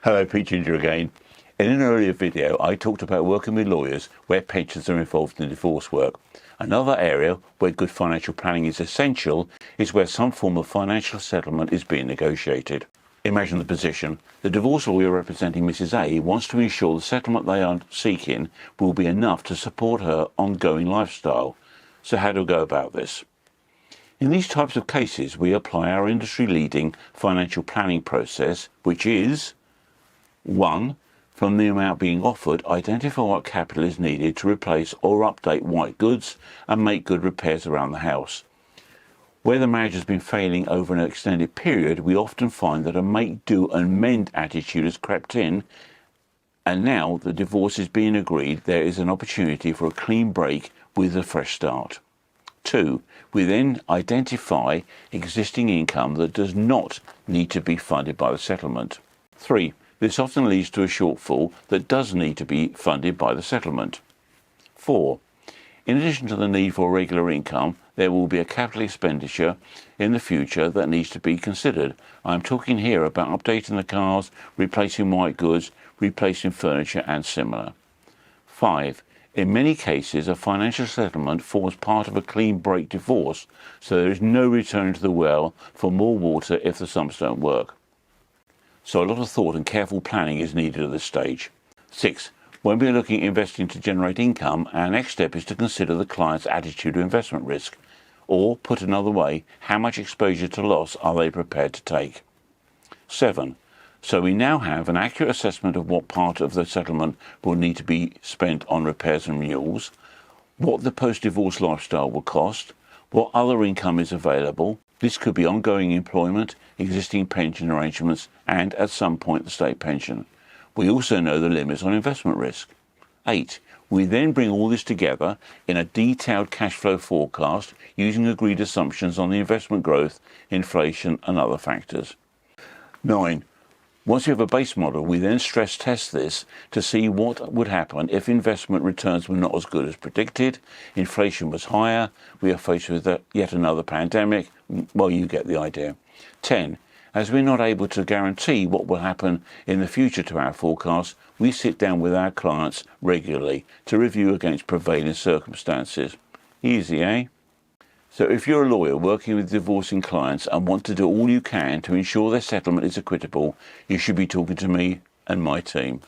Hello, Pete Ginger again. In an earlier video, I talked about working with lawyers where pensions are involved in divorce work. Another area where good financial planning is essential is where some form of financial settlement is being negotiated. Imagine the position. The divorce lawyer representing Mrs. A wants to ensure the settlement they are seeking will be enough to support her ongoing lifestyle. So how do we go about this? In these types of cases, we apply our industry-leading financial planning process, which is 1. From the amount being offered, identify what capital is needed to replace or update white goods and make good repairs around the house. Where the marriage has been failing over an extended period, we often find that a make do and mend attitude has crept in, and now the divorce is being agreed, there is an opportunity for a clean break with a fresh start. 2. We then identify existing income that does not need to be funded by the settlement. 3. This often leads to a shortfall that does need to be funded by the settlement. 4. In addition to the need for regular income, there will be a capital expenditure in the future that needs to be considered. I'm talking here about updating the cars, replacing white goods, replacing furniture and similar. 5. In many cases, a financial settlement forms part of a clean break divorce, so there is no return to the well for more water if the sums don't work. So a lot of thought and careful planning is needed at this stage. 6. When we are looking at investing to generate income, our next step is to consider the client's attitude to investment risk. Or, put another way, how much exposure to loss are they prepared to take? 7. So we now have an accurate assessment of what part of the settlement will need to be spent on repairs and renewals, what the post-divorce lifestyle will cost, what other income is available. This could be ongoing employment, existing pension arrangements, and at some point the state pension. We also know the limits on investment risk. 8. We then bring all this together in a detailed cash flow forecast using agreed assumptions on the investment growth, inflation, and other factors. 9. Once you have a base model, we then stress test this to see what would happen if investment returns were not as good as predicted, inflation was higher, we are faced with yet another pandemic. Well, you get the idea. 10. As we're not able to guarantee what will happen in the future to our forecast, we sit down with our clients regularly to review against prevailing circumstances. Easy, eh? So if you're a lawyer working with divorcing clients and want to do all you can to ensure their settlement is equitable, you should be talking to me and my team.